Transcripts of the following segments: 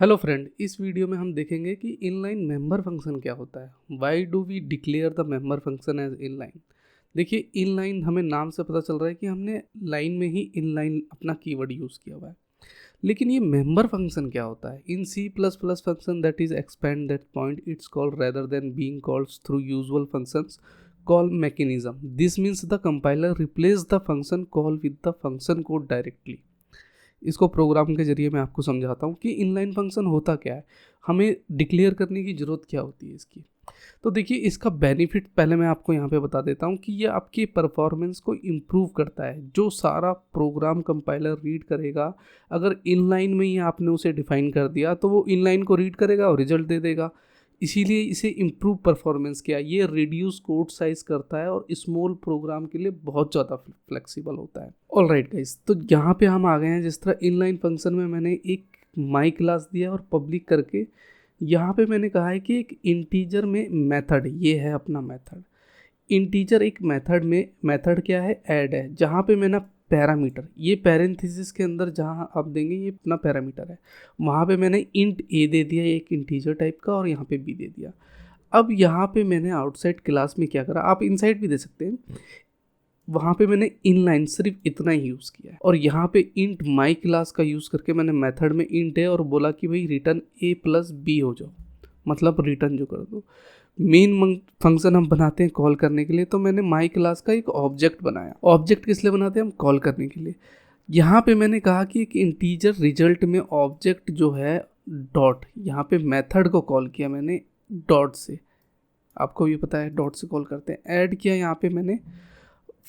Hello friend, इस video में हम देखेंगे कि इनलाइन मेंबर फंक्शन क्या होता है। Why do we declare the member function as inline. देखिए, इनलाइन हमें नाम से पता चल रहा है कि हमने लाइन में ही इनलाइन अपना कीवर्ड यूज़ किया हुआ है। लेकिन ये मेंबर फंक्शन क्या होता है? In C plus plus function that is expand that point it's called rather than being called through usual functions call mechanism. This means the compiler replace the function call with the function code directly. इसको program के जरिए मैं आपको समझाता हूँ कि inline function होता क्या है, हमें डिक्लेयर करने की ज़रूरत क्या होती है इसकी। तो देखिए, इसका बेनिफिट पहले मैं आपको यहाँ पे बता देता हूँ कि ये आपकी परफॉर्मेंस को इम्प्रूव करता है। जो सारा प्रोग्राम कंपाइलर रीड करेगा, अगर इनलाइन में ही आपने उसे डिफाइन कर दिया तो वो इनलाइन को रीड करेगा और रिजल्ट दे देगा। इसीलिए इसे इम्प्रूव परफॉर्मेंस किया। ये रिड्यूस कोड साइज करता है और स्मॉल प्रोग्राम के लिए बहुत ज़्यादा फ्लेक्सिबल होता है। ऑल राइट गाइस, तो यहाँ पे हम आ गए हैं। जिस तरह इनलाइन फंक्शन में मैंने एक माई क्लास दिया और पब्लिक करके यहाँ पे मैंने कहा है कि एक इंटीजर में मेथड, ये है अपना मेथड। इंटीजर एक मेथड में, मेथड क्या है? ऐड है। जहाँ पे मैंने पैरामीटर, ये पैरेंथेसिस के अंदर जहाँ आप देंगे ये अपना पैरामीटर है, वहाँ पे मैंने इंट ए दे दिया, एक इंटीजर टाइप का, और यहाँ पे बी दे दिया। अब यहाँ पे मैंने आउटसाइड क्लास में क्या करा, आप इनसाइड भी दे सकते हैं, वहाँ पे मैंने इनलाइन सिर्फ इतना ही यूज़ किया है। और यहाँ पे इंट माई क्लास का यूज़ करके मैंने मेथड में इंट है और बोला कि भाई रिटर्न ए प्लस बी हो जाओ, मतलब रिटर्न जो कर दो। मेन फंक्शन हम बनाते हैं कॉल करने के लिए, तो मैंने माई क्लास का एक ऑब्जेक्ट बनाया। ऑब्जेक्ट किस लिए बनाते हैं? हम कॉल करने के लिए। यहाँ पे मैंने कहा कि एक इंटीजर रिजल्ट में ऑब्जेक्ट जो है डॉट, यहाँ पे मेथड को कॉल किया मैंने डॉट से। आपको भी पता है डॉट से कॉल करते हैं। ऐड किया यहाँ पे मैंने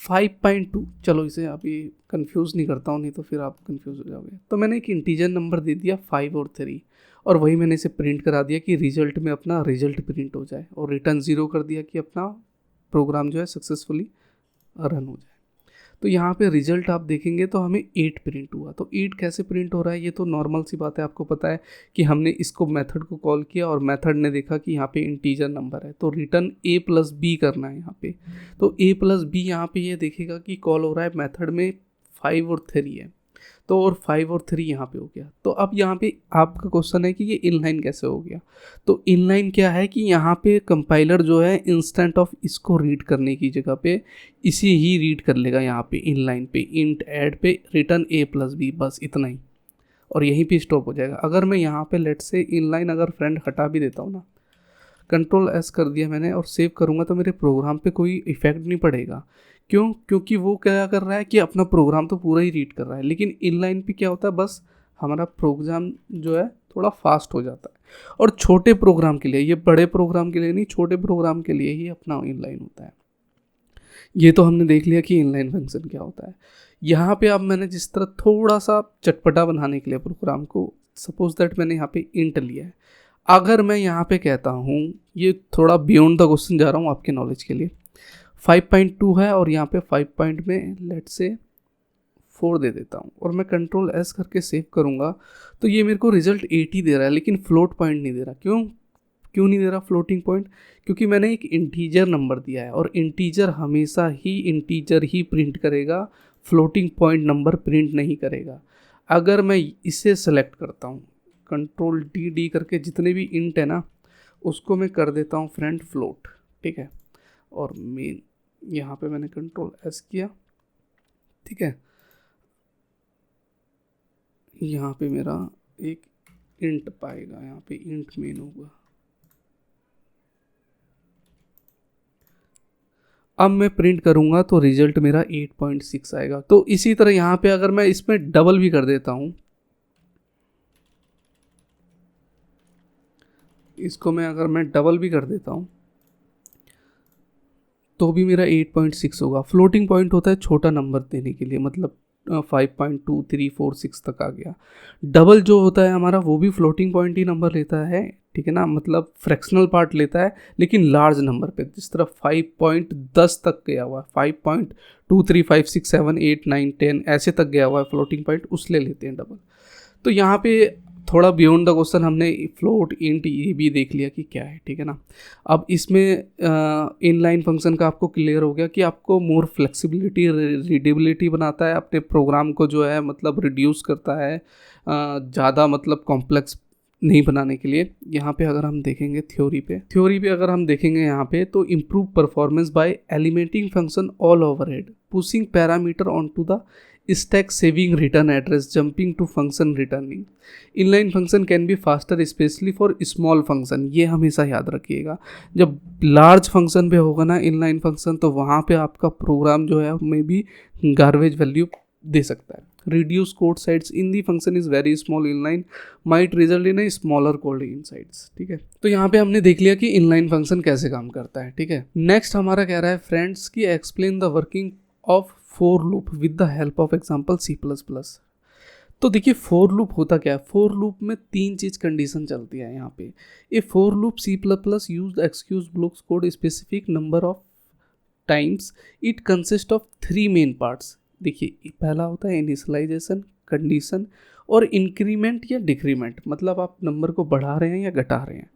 5.2। चलो इसे अभी कंफ्यूज नहीं करता हूँ, नहीं तो फिर आप कंफ्यूज हो जाओगे। तो मैंने एक इंटीजर नंबर दे दिया 5 और 3, और वही मैंने इसे प्रिंट करा दिया कि रिजल्ट में अपना रिजल्ट प्रिंट हो जाए, और रिटर्न 0 कर दिया कि अपना प्रोग्राम जो है सक्सेसफुली रन हो जाए। तो यहाँ पे रिजल्ट आप देखेंगे तो हमें 8 प्रिंट हुआ। तो 8 कैसे प्रिंट हो रहा है? ये तो नॉर्मल सी बात है, आपको पता है कि हमने इसको मेथड को कॉल किया और मेथड ने देखा कि यहाँ पे इंटीजर नंबर है, तो रिटर्न a प्लस बी करना है यहाँ पे। तो a प्लस बी यहाँ पे ये देखेगा कि कॉल हो रहा है मेथड में 5 और 3 है, तो और 5 और 3 यहाँ पे हो गया। तो अब यहाँ पे आपका क्वेश्चन है कि ये इनलाइन कैसे हो गया। तो इनलाइन क्या है कि यहाँ पे कंपाइलर जो है इंस्टेंट ऑफ इसको रीड करने की जगह पे इसी ही रीड कर लेगा। यहाँ पे इनलाइन पे इंट ऐड पे रिटर्न ए प्लस बी, बस इतना ही, और यहीं पे स्टॉप हो जाएगा। अगर मैं यहाँ पे लेट से इनलाइन अगर फ्रेंड हटा भी देता हूँ ना, कंट्रोल एस कर दिया मैंने और सेव करूँगा, तो मेरे प्रोग्राम पे कोई इफेक्ट नहीं पड़ेगा। क्यों? क्योंकि वो क्या कर रहा है कि अपना प्रोग्राम तो पूरा ही रीड कर रहा है। लेकिन इनलाइन पे क्या होता है, बस हमारा प्रोग्राम जो है थोड़ा फास्ट हो जाता है। और छोटे प्रोग्राम के लिए, ये बड़े प्रोग्राम के लिए नहीं, छोटे प्रोग्राम के लिए ही अपना इनलाइन होता है। ये तो हमने देख लिया कि इनलाइन फंक्शन क्या होता है। यहाँ पे अब मैंने जिस तरह थोड़ा सा चटपटा बनाने के लिए प्रोग्राम को, सपोज दैट मैंने यहाँ पे इंट लिया है। अगर मैं यहाँ पे कहता हूँ, ये थोड़ा बियॉन्ड द क्वेश्चन जा रहा हूँ आपके नॉलेज के लिए, 5.2 है और यहाँ पे 5 पॉइंट में लेट से 4 दे देता हूँ, और मैं कंट्रोल एस करके सेव करूँगा, तो ये मेरे को रिजल्ट 80 दे रहा है, लेकिन फ्लोट पॉइंट नहीं दे रहा। क्यों नहीं दे रहा फ्लोटिंग पॉइंट? क्योंकि मैंने एक इंटीजर नंबर दिया है, और इंटीजर हमेशा ही इंटीजर ही प्रिंट करेगा, फ्लोटिंग पॉइंट नंबर प्रिंट नहीं करेगा। अगर मैं इसे सेलेक्ट करता हूँ, कंट्रोल डी करके जितने भी इंट है ना, उसको मैं कर देता हूँ फ्रेंड फ्लोट, ठीक है। और मेन यहाँ पे मैंने कंट्रोल एस किया, ठीक है। यहाँ पे मेरा एक इंट पाएगा, यहाँ पे इंट मेन होगा। अब मैं प्रिंट करूँगा तो रिजल्ट मेरा 8.6 आएगा। तो इसी तरह यहाँ पे अगर मैं इसमें डबल भी कर देता हूँ, इसको मैं अगर मैं डबल भी कर देता हूँ तो भी मेरा 8.6 होगा। फ्लोटिंग पॉइंट होता है छोटा नंबर देने के लिए, मतलब 5.2 3 4 6 तक आ गया। डबल जो होता है हमारा, वो भी फ्लोटिंग पॉइंट ही नंबर लेता है, ठीक है ना, मतलब फ्रैक्शनल पार्ट लेता है, लेकिन लार्ज नंबर पे। जिस तरह 5.10 तक गया हुआ है, 5.2 3 5 6 7 8 9 10 ऐसे तक गया हुआ है फ्लोटिंग पॉइंट, उसले लेते हैं डबल। तो यहाँ पे थोड़ा बियॉन्ड द क्वेश्चन हमने फ्लोट इंट ये भी देख लिया कि क्या है, ठीक है ना। अब इसमें इनलाइन फंक्शन का आपको क्लियर हो गया कि आपको मोर फ्लेक्सिबिलिटी, रीडेबिलिटी बनाता है, अपने प्रोग्राम को जो है मतलब रिड्यूस करता है, ज़्यादा मतलब कॉम्प्लेक्स नहीं बनाने के लिए यहाँ पे अगर हम देखेंगे थ्योरी पे अगर हम देखेंगे यहाँ पे, तो improve performance by eliminating function all overhead, pushing parameter on to the stack, saving return address, jumping to function returning. Inline function can be faster specially for small function. ये हमेशा याद रखिएगा, जब लार्ज फंक्शन पे होगा ना inline function, तो वहाँ पे आपका प्रोग्राम जो है मे बी गार्बेज वैल्यू दे सकता है। reduce code size in the function is very small inline might result in a smaller code insides। ठीक है, तो यहाँ पे हमने देख लिया कि इनलाइन फंक्शन कैसे काम करता है। ठीक है, नेक्स्ट हमारा कह रहा है फ्रेंड्स कि explain the working of for loop with the help of example C++। तो देखिए फोर लूप होता क्या है, फोर लूप में तीन चीज कंडीशन चलती है यहाँ पे। A for loop C++ use executes blocks code specific number of times, it consist of three main parts. देखिए पहला होता है इनिशियलाइजेशन, कंडीशन और इंक्रीमेंट या डिक्रीमेंट, मतलब आप नंबर को बढ़ा रहे हैं या घटा रहे हैं।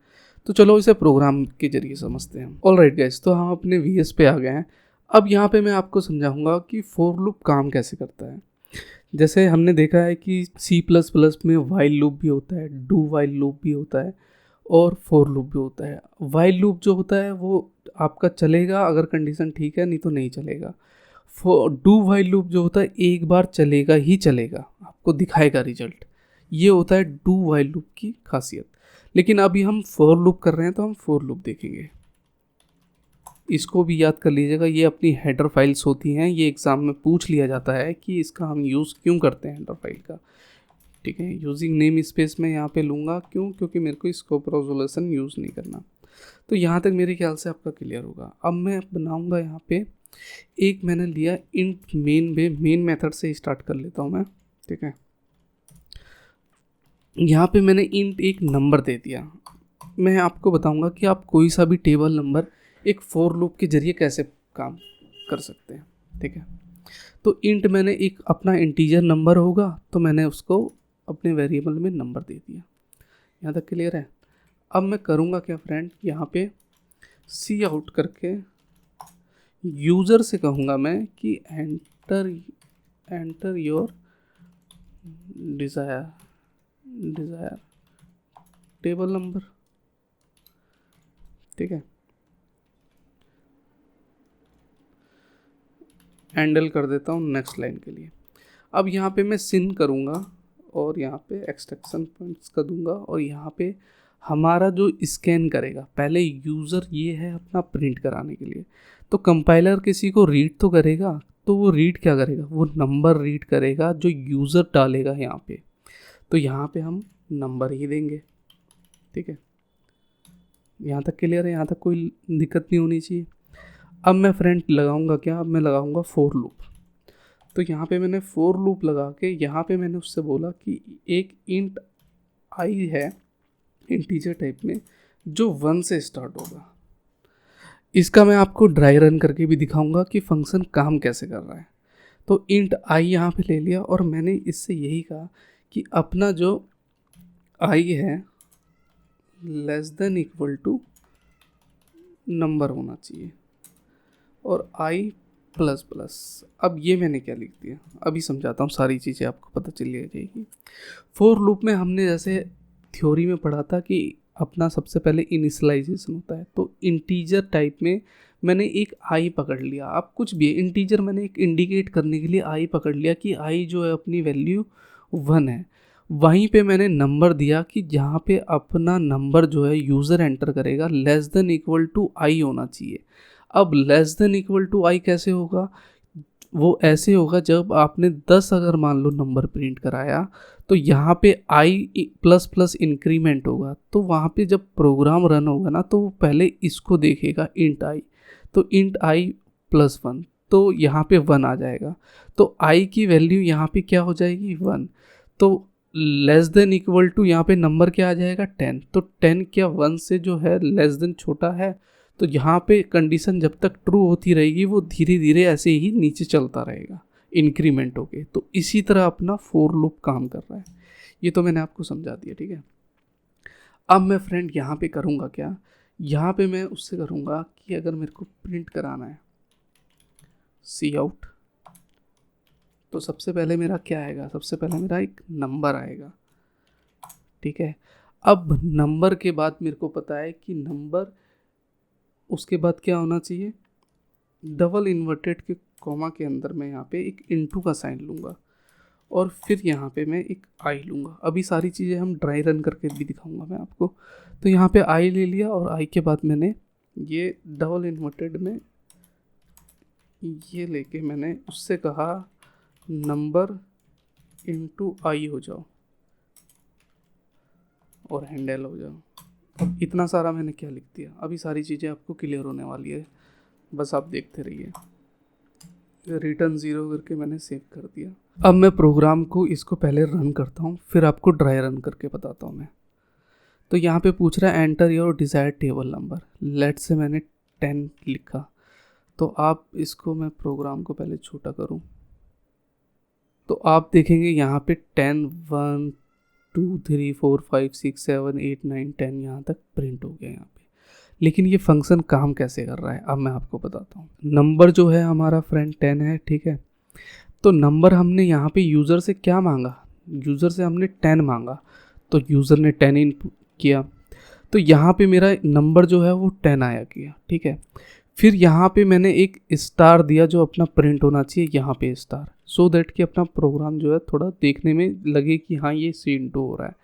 तो चलो इसे प्रोग्राम के जरिए समझते हैं। ऑलराइट गाइस, तो हम अपने VS पे आ गए हैं। अब यहाँ पे मैं आपको समझाऊंगा कि फोर लूप काम कैसे करता है। जैसे हमने देखा है कि C++ में वाइल लूप भी होता है, डू वाइल लूप भी होता है और फोर लूप भी होता है। वाइल लूप जो होता है वो आपका चलेगा अगर कंडीशन ठीक है, नहीं तो नहीं चलेगा। डू वाइल लूप जो होता है एक बार चलेगा ही चलेगा, आपको दिखाएगा रिजल्ट। ये होता है डू वाइल लूप की खासियत। लेकिन अभी हम फॉर लूप कर रहे हैं, तो हम फॉर लूप देखेंगे। इसको भी याद कर लीजिएगा, ये अपनी हेडर फाइल्स होती हैं, ये एग्ज़ाम में पूछ लिया जाता है कि इसका हम यूज़ क्यों करते हैं हेडर फाइल का। ठीक है, यूजिंग नेम स्पेस में यहाँ पे लूँगा, क्यों? क्योंकि मेरे को स्कोप रेजोल्यूशन यूज़ नहीं करना। तो यहाँ तक मेरे ख्याल से आपका क्लियर होगा। अब मैं बनाऊँगा यहाँ पे एक, मैंने लिया इंट मेन मेथड से स्टार्ट कर लेता हूँ मैं। ठीक है, यहाँ पे मैंने इंट एक नंबर दे दिया। मैं आपको बताऊंगा कि आप कोई सा भी टेबल नंबर एक फॉर लूप के जरिए कैसे काम कर सकते हैं। ठीक है, तो इंट मैंने एक अपना इंटीजर नंबर होगा, तो मैंने उसको अपने वेरिएबल में नंबर दे दिया। यहाँ तक क्लियर है। अब मैं करूँगा क्या फ्रेंड, यहाँ पे सी आउट करके यूज़र से कहूँगा मैं कि enter your desire table number. ठीक है, हैंडल कर देता हूँ नेक्स्ट लाइन के लिए। अब यहाँ पे मैं सिन करूँगा और यहाँ पे एक्सट्रैक्शन पॉइंट्स का दूंगा, और यहाँ पे हमारा जो स्कैन करेगा, पहले यूज़र ये है अपना प्रिंट कराने के लिए, तो कंपाइलर किसी को रीड तो करेगा, तो वो रीड क्या करेगा, वो नंबर रीड करेगा जो यूज़र डालेगा यहाँ पे। तो यहाँ पे हम नंबर ही देंगे। ठीक है, यहाँ तक क्लियर है, यहाँ तक कोई दिक्कत नहीं होनी चाहिए। अब मैं फ्रेंड लगाऊंगा क्या, अब मैं लगाऊंगा फॉर लूप। तो यहाँ पे मैंने फॉर लूप लगा के यहाँ पे मैंने उससे बोला कि एक इंट आई है इंटीजर टाइप में जो 1 से स्टार्ट होगा। इसका मैं आपको ड्राई रन करके भी दिखाऊंगा कि फंक्शन काम कैसे कर रहा है। तो इंट आई यहाँ पे ले लिया और मैंने इससे यही कहा कि अपना जो आई है less than equal to number होना चाहिए और आई प्लस प्लस। अब ये मैंने क्या लिख दिया, अभी समझाता हूँ, सारी चीज़ें आपको पता चली जाएगी। फॉर लूप में हमने जैसे थ्योरी में पढ़ा था कि अपना सबसे पहले इनिशियलाइजेशन होता है, तो इंटीजर टाइप में मैंने एक आई पकड़ लिया। अब कुछ भी इंटीजर मैंने एक इंडिकेट करने के लिए आई पकड़ लिया कि आई जो है अपनी वैल्यू 1 है। वहीं पे मैंने नंबर दिया कि जहाँ पे अपना नंबर जो है यूज़र एंटर करेगा लेस देन इक्वल टू आई होना चाहिए। अब लेस देन इक्वल टू आई कैसे होगा, वो ऐसे होगा जब आपने 10 अगर मान लो नंबर प्रिंट कराया, तो यहाँ पे आई प्लस प्लस इंक्रीमेंट होगा, तो वहाँ पे जब प्रोग्राम रन होगा ना, तो वो पहले इसको देखेगा इंट आई, तो इंट आई प्लस 1, तो यहाँ पे 1 आ जाएगा। तो आई की वैल्यू यहाँ पे क्या हो जाएगी 1, तो लेस देन इक्वल टू यहाँ पे नंबर क्या आ जाएगा 10, तो 10 क्या 1 से जो है लेस देन छोटा है, तो यहाँ पे कंडीशन जब तक ट्रू होती रहेगी वो धीरे धीरे ऐसे ही नीचे चलता रहेगा इंक्रीमेंट होके। तो इसी तरह अपना फॉर लूप काम कर रहा है। ये तो मैंने आपको समझा दिया। ठीक है, अब मैं फ्रेंड यहाँ पे करूँगा क्या, यहाँ पे मैं उससे करूँगा कि अगर मेरे को प्रिंट कराना है सी आउट, तो सबसे पहले मेरा क्या आएगा, सबसे पहले मेरा एक नंबर आएगा। ठीक है, अब नंबर के बाद मेरे को पता है कि नंबर, उसके बाद क्या होना चाहिए, डबल इन्वर्टेड के कॉमा के अंदर मैं यहाँ पे एक इनटू का साइन लूँगा और फिर यहाँ पे मैं एक आई लूँगा। अभी सारी चीज़ें हम ड्राई रन करके भी दिखाऊंगा मैं आपको। तो यहाँ पे आई ले लिया और आई के बाद मैंने ये डबल इन्वर्टेड में ये लेके मैंने उससे कहा नंबर इनटू आई हो जाओ और हैंडल हो जाओ। अब इतना सारा मैंने क्या लिख दिया, अभी सारी चीज़ें आपको क्लियर होने वाली है, बस आप देखते रहिए। रिटर्न 0 करके मैंने सेव कर दिया। अब मैं प्रोग्राम को इसको पहले रन करता हूँ, फिर आपको ड्राई रन करके बताता हूँ मैं। तो यहाँ पे पूछ रहा है enter your desired table number, let say मैंने 10 लिखा। तो आप इसको, मैं प्रोग्राम को पहले छोटा करूँ तो आप देखेंगे यहाँ पे 10 1 2 3 4 5 6 7 8 9 10 यहाँ तक प्रिंट हो गया यहाँ पे। लेकिन ये फंक्शन काम कैसे कर रहा है अब मैं आपको बताता हूँ। नंबर जो है हमारा फ्रेंड 10 है, ठीक है। तो नंबर हमने यहाँ पे यूज़र से क्या मांगा, यूज़र से हमने 10 मांगा, तो यूज़र ने 10 इनपुट किया, तो यहाँ पे मेरा नंबर जो है वो 10 आया किया, ठीक है। फिर यहाँ पे मैंने एक स्टार दिया जो अपना प्रिंट होना चाहिए यहाँ पे स्टार, सो दैट कि अपना प्रोग्राम जो है थोड़ा देखने में लगे कि हाँ ये C हो रहा है।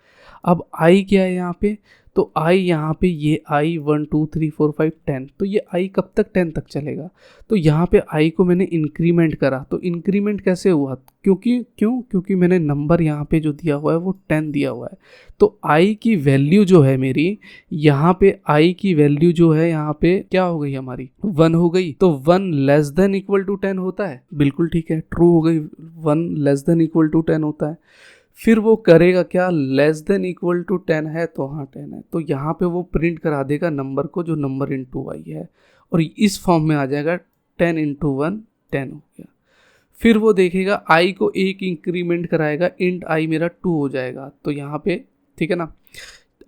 अब आई क्या है यहाँ पे, तो आई यहाँ पे ये आई 1 2 3 4 5 10, तो ये आई कब तक 10 तक चलेगा। तो यहाँ पे आई को मैंने इंक्रीमेंट करा, तो इंक्रीमेंट कैसे हुआ, क्योंकि मैंने नंबर यहाँ पे जो दिया हुआ है वो 10 दिया हुआ है। तो आई की वैल्यू जो है मेरी यहाँ पे, आई की वैल्यू जो है यहाँ पे क्या हो गई हमारी 1 हो गई। तो 1 लेस देन इक्वल टू 10 होता है, बिल्कुल ठीक है, ट्रू हो गई, 1 लेस देन इक्वल टू 10 होता है। फिर वो करेगा क्या, लेस देन इक्वल टू 10 है तो हाँ 10 है, तो यहाँ पे वो प्रिंट करा देगा नंबर को जो नंबर इनटू आई है, और इस फॉर्म में आ जाएगा 10 इंटू 1 10 हो गया। फिर वो देखेगा आई को एक इंक्रीमेंट कराएगा, इंट आई मेरा 2 हो जाएगा, तो यहाँ पे ठीक है ना।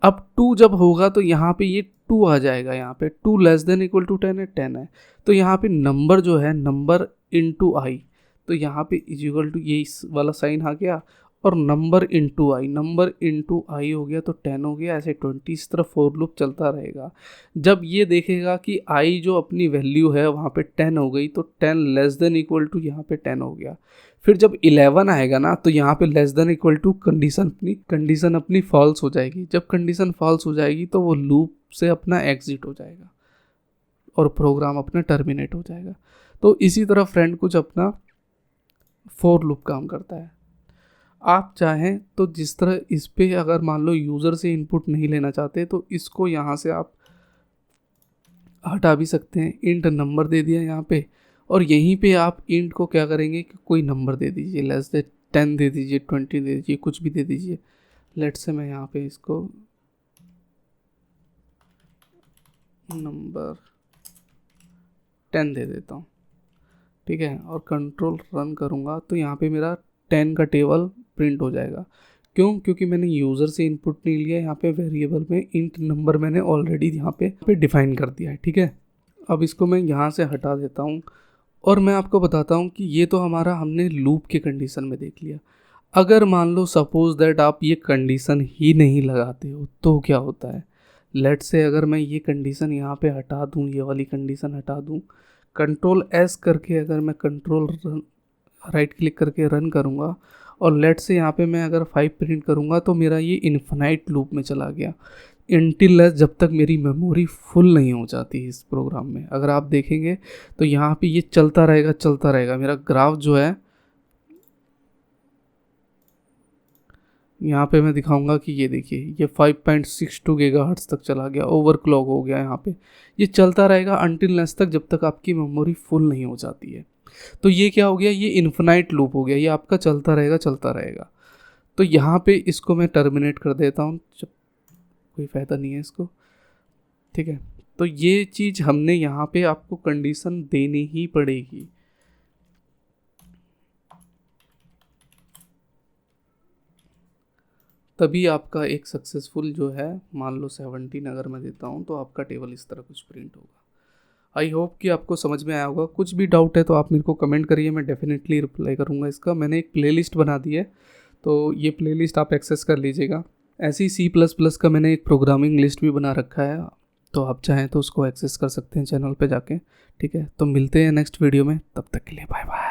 अब 2 जब होगा तो यहाँ पे ये 2 आ जाएगा, यहाँ पे 2 लेस देन इक्वल टू 10 है, 10 है, तो यहाँ पे नंबर जो है नंबर इनटू आई, तो यहाँ पे इज इक्वल टू ये इस वाला साइन आ गया, और number into I, number into I हो गया तो 10 हो गया। ऐसे 20 इस तरह फॉर लूप चलता रहेगा। जब ये देखेगा कि आई जो अपनी वैल्यू है वहाँ पे 10 हो गई, तो 10 लेस देन इक्वल टू यहाँ पे 10 हो गया। फिर जब 11 आएगा ना, तो यहाँ पे less than equal to condition अपनी फॉल्स हो जाएगी। जब कंडीशन फॉल्स हो जाएगी तो वो लूप से अपना एग्जिट हो जाएगा और प्रोग्राम अपना टर्मिनेट हो जाएगा। तो इसी तरह फ्रेंड कुछ अपना फॉर लूप काम करता है। आप चाहें तो जिस तरह इस पे अगर मान लो यूज़र से इनपुट नहीं लेना चाहते तो इसको यहाँ से आप हटा भी सकते हैं। इंट नंबर दे दिया यहाँ पे, और यहीं पे आप इंट को क्या करेंगे कि कोई नंबर दे दीजिए, लेस दे 10 दे दीजिए, 20 दे दीजिए, कुछ भी दे दीजिए। लेट से मैं यहाँ पे इसको नंबर 10 दे देता हूँ, ठीक है, और कंट्रोल रन करूँगा तो यहाँ पे मेरा 10 का टेबल प्रिंट हो जाएगा। क्योंकि मैंने यूज़र से इनपुट नहीं लिया, यहाँ पे वेरिएबल में इंट नंबर मैंने ऑलरेडी यहाँ पे डिफाइन कर दिया है, ठीक है। अब इसको मैं यहाँ से हटा देता हूँ और मैं आपको बताता हूँ कि ये तो हमारा हमने लूप के कंडीशन में देख लिया। अगर मान लो सपोज दैट आप ये कंडीशन ही नहीं लगाते हो तो क्या होता है। लेट से अगर मैं ये कंडीशन यहाँ पे हटा दूँ, ये वाली कंडीशन हटा दूँ, कंट्रोल एस करके अगर मैं राइट क्लिक करके रन करूँगा, और लेट से यहाँ पे मैं अगर 5 प्रिंट करूँगा तो मेरा ये इन्फिनाइट लूप में चला गया, इंटिल जब तक मेरी मेमोरी फुल नहीं हो जाती इस प्रोग्राम में। अगर आप देखेंगे तो यहाँ पे ये चलता रहेगा। मेरा ग्राफ जो है यहाँ पे मैं दिखाऊंगा कि ये देखिए ये 5.62 गीगाहर्ट्ज़ तक चला गया, ओवरक्लॉक हो गया। यहाँ पे ये चलता रहेगा अनटिल तक जब तक आपकी मेमोरी फुल नहीं हो जाती है। तो ये क्या हो गया, ये इन्फिनाइट लूप हो गया, ये आपका चलता रहेगा। तो यहाँ पे इसको मैं टर्मिनेट कर देता हूँ, कोई फ़ायदा नहीं है इसको, ठीक है। तो ये चीज़ हमने यहाँ पे आपको कंडीशन देनी ही पड़ेगी। तभी आपका एक सक्सेसफुल जो है, मान लो 17 अगर मैं देता हूँ तो आपका टेबल इस तरह कुछ प्रिंट होगा। आई होप कि आपको समझ में आया होगा। कुछ भी डाउट है तो आप मेरे को कमेंट करिए, मैं डेफिनेटली रिप्लाई करूँगा इसका। मैंने एक प्लेलिस्ट बना दी है, तो ये प्लेलिस्ट आप एक्सेस कर लीजिएगा। ऐसी C++ का मैंने एक प्रोग्रामिंग लिस्ट भी बना रखा है, तो आप चाहें तो उसको एक्सेस कर सकते हैं चैनल पे जाके। ठीक है, तो मिलते हैं नेक्स्ट वीडियो में, तब तक के लिए बाय बाय।